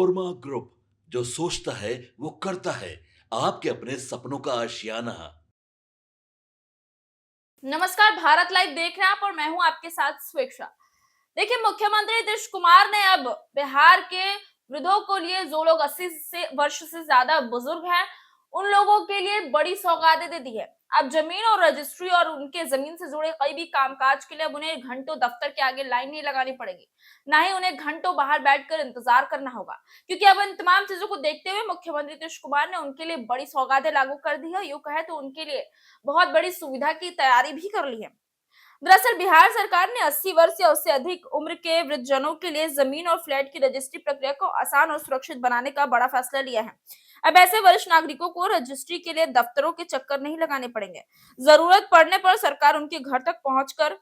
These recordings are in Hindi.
कोरमा ग्रुप, जो सोचता है वो करता है। आपके अपने सपनों का आशियाना। नमस्कार, भारत लाइव देख रहे हैं आप और मैं हूं आपके साथ स्वेक्षा। देखिए, मुख्यमंत्री नीतीश कुमार ने अब बिहार के वृद्धों को लिए, जो लोग 80 से वर्ष से ज्यादा बुजुर्ग हैं, उन लोगों के लिए बड़ी सौगातें दे दी है। अब जमीन और रजिस्ट्री और उनके जमीन से जुड़े कई भी कामकाज के लिए अब उन्हें घंटों दफ्तर के आगे लाइन नहीं लगानी पड़ेगी, ना ही उन्हें घंटों बाहर बैठकर इंतजार करना होगा। क्योंकि अब इन तमाम चीजों को देखते हुए मुख्यमंत्री नीतीश कुमार ने उनके लिए बड़ी सौगातें लागू कर दी है। यूं कहे तो उनके लिए बहुत बड़ी सुविधा की तैयारी भी कर ली है। दरअसल बिहार सरकार ने 80 वर्ष या उससे अधिक उम्र के वृद्धजनों के लिए जमीन और फ्लैट की रजिस्ट्री प्रक्रिया को आसान और सुरक्षित बनाने का बड़ा फैसला लिया है। अब ऐसे वरिष्ठ नागरिकों को रजिस्ट्री के लिए दफ्तरों के चक्कर नहीं लगाने पड़ेंगे। जरूरत पड़ने पर सरकार उनके घर तक पहुंचकर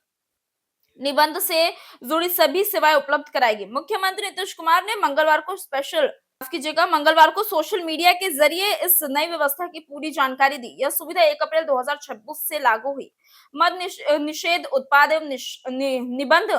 निबंध से जुड़ी सभी सेवाएं उपलब्ध कराएगी। मुख्यमंत्री नीतीश कुमार ने मंगलवार को सोशल मीडिया के जरिए इस नई व्यवस्था की पूरी जानकारी दी। यह सुविधा 1 अप्रैल 2026 से लागू हुई। मद निषेध उत्पाद एवं निबंध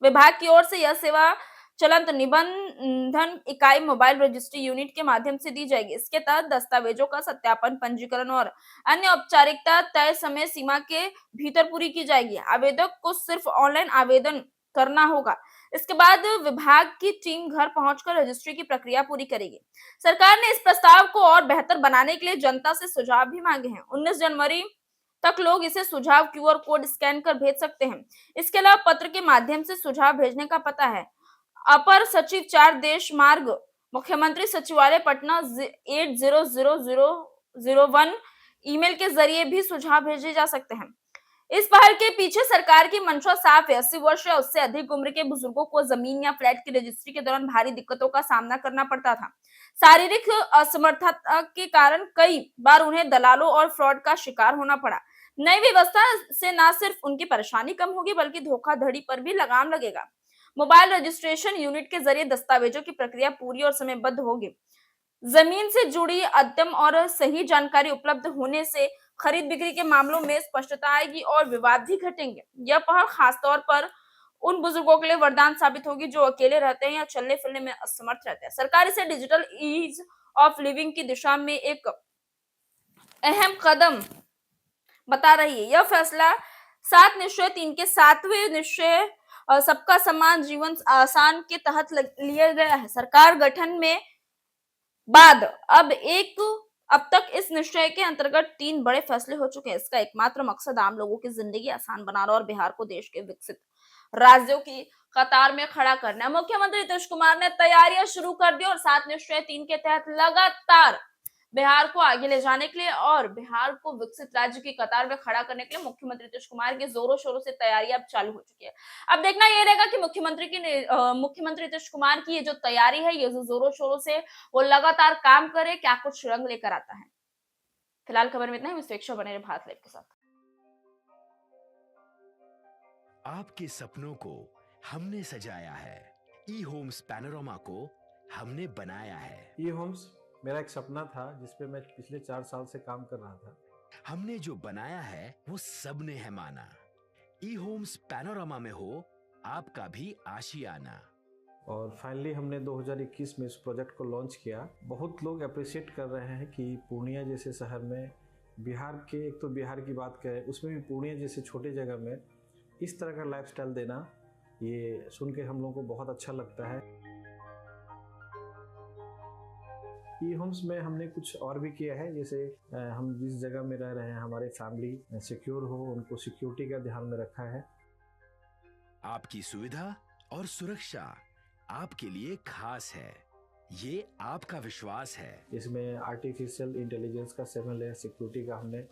विभाग की ओर से यह सेवा चलंत निबंधन इकाई मोबाइल रजिस्ट्री यूनिट के माध्यम से दी जाएगी। इसके तहत दस्तावेजों का सत्यापन, पंजीकरण और अन्य औपचारिकता तय समय सीमा के भीतर पूरी की जाएगी। आवेदक को सिर्फ ऑनलाइन आवेदन करना होगा। इसके बाद विभाग की टीम घर पहुंचकर रजिस्ट्री की प्रक्रिया पूरी करेगी। सरकार ने इस प्रस्ताव को और बेहतर बनाने के लिए जनता से सुझाव भी मांगे हैं। 19 जनवरी तक लोग इसे सुझाव क्यूआर कोड स्कैन कर भेज सकते हैं। इसके अलावा पत्र के माध्यम से सुझाव भेजने का पता है अपर सचिव 4 देश मार्ग, मुख्यमंत्री सचिवालय पटना 800001। ईमेल के जरिए भी सुझाव भेजे जा सकते हैं। इस पहल के पीछे सरकार की मंशा साफ है। 80 वर्ष या उससे अधिक उम्र के बुजुर्गों को जमीन या फ्लैट की रजिस्ट्री के दौरान भारी दिक्कतों का सामना करना पड़ता था। शारीरिक असमर्थता के कारण कई बार उन्हें दलालों और फ्रॉड का शिकार होना पड़ा। नई व्यवस्था से न सिर्फ उनकी परेशानी कम होगी, बल्कि धोखाधड़ी पर भी लगाम लगेगा। मोबाइल रजिस्ट्रेशन यूनिट के जरिए दस्तावेजों की प्रक्रिया पूरी और समयबद्ध होगी। जमीन से जुड़ी अद्यतन और सही जानकारी उपलब्ध होने से खरीद बिक्री के मामलों में स्पष्टता आएगी और विवाद भी घटेंगे। यह पहल खासतौर पर उन बुजुर्गों के लिए वरदान साबित होगी जो अकेले रहते हैं या चलने फिरने में असमर्थ रहते हैं। सरकार इसे डिजिटल ईज ऑफ लिविंग की दिशा में एक अहम कदम बता रही है। यह फैसला 7 निश्चय 3 के 7वें निश्चय सबका समान जीवन आसान के तहत लिया गया है। सरकार गठन में बाद अब तक इस निश्चय के अंतर्गत 3 बड़े फैसले हो चुके हैं। इसका एकमात्र मकसद आम लोगों की जिंदगी आसान बनाना और बिहार को देश के विकसित राज्यों की कतार में खड़ा करना है। मुख्यमंत्री नीतीश कुमार ने तैयारियां शुरू कर दी और 7 निश्चय 3 के तहत लगातार बिहार को आगे ले जाने के लिए और बिहार को विकसित राज्य की कतार में खड़ा करने के लिए मुख्यमंत्री नीतीश कुमार की जोरों शोरों से तैयारियां अब चालू हो चुकी है। अब देखना यह रहेगा कि मुख्यमंत्री नीतीश कुमार की ये जो तैयारी है, ये जो जोरों शोरों से वो लगातार काम करे, क्या कुछ रंग लेकर आता है। फिलहाल खबर में इतना ही। अपेक्षा बने रहे भारत लाइव के साथ। आपके सपनों को हमने सजाया है, ई होम्स पैनोरमा को हमने बनाया है। ई होम्स मेरा एक सपना था जिस पे मैं पिछले 4 साल से काम कर रहा था। हमने जो बनाया है वो सबने है माना। ई होम्स पैनोरमा में हो आपका भी आशियाना। और फाइनली हमने 2021 में इस प्रोजेक्ट को लॉन्च किया। बहुत लोग अप्रिशिएट कर रहे हैं कि पूर्णिया जैसे शहर में, बिहार के, एक तो बिहार की बात करें उसमें भी पूर्णिया जैसे छोटे जगह में इस तरह का लाइफस्टाइल देना, ये सुन के हम लोगों को बहुत अच्छा लगता है। ई होम्स में हमने कुछ और भी किया है, जैसे हम जिस जगह में रह रहे हैं हमारे फैमिली सिक्योर हो, उनको सिक्योरिटी का ध्यान में रखा है। आपकी सुविधा और सुरक्षा आपके लिए खास है, ये आपका विश्वास है। इसमें आर्टिफिशियल इंटेलिजेंस का 7 लेयर सिक्योरिटी का हमने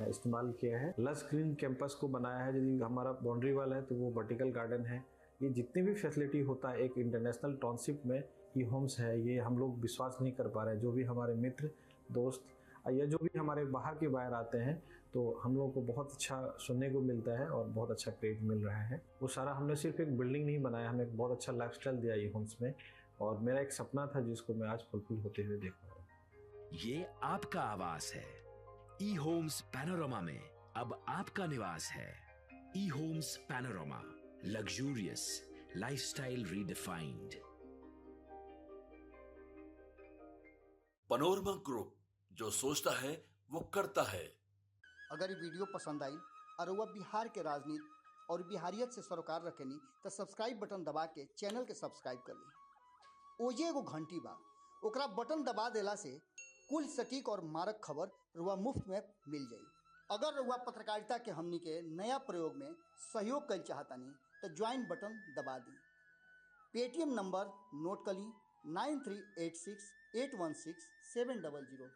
इस्तेमाल किया है। लस ग्रीन कैंपस को बनाया है। यदि हमारा बाउंड्री वाल है तो वो वर्टिकल गार्डन है। ये जितनी भी फैसिलिटी होता है एक इंटरनेशनल टाउनशिप में ई होम्स है, ये हम लोग विश्वास नहीं कर पा रहे हैं। जो भी हमारे मित्र, दोस्त या जो भी हमारे बाहर के बाहर आते हैं तो हम लोगों को बहुत अच्छा सुनने को मिलता है और बहुत अच्छा क्रेडिट मिल रहा है। वो सारा हमने सिर्फ एक बिल्डिंग नहीं बनाया, हमें एक बहुत अच्छा लाइफस्टाइल दिया ई होम्स में, और मेरा एक सपना था जिसको मैं आज फुलफिल होते हुए देख रहा हूँ। ये आपका आवास है। ई होम्स पैनोरमा में अब आपका निवास है। ई Homes Panorama, luxurious lifestyle redefined. Panorama group, जो सोचता है वो करता है। अगर ये वीडियो पसंद आई और वह बिहार के राजनीति और बिहारियत से सरोकार रखेनी तो सब्सक्राइब बटन दबा के चैनल के सब्सक्राइब कर ली। ओजे एगो घंटी बा, ओकरा बटन दबा देला से कुल सटीक और मारक खबर रुआ मुफ्त में मिल जाई। अगर रुआ पत्रकारिता के हमनी के नया प्रयोग में सहयोग कर चाहतानी तो ज्वाइन बटन दबा दी। पेटीएम नंबर नोट कर ली 9386816700।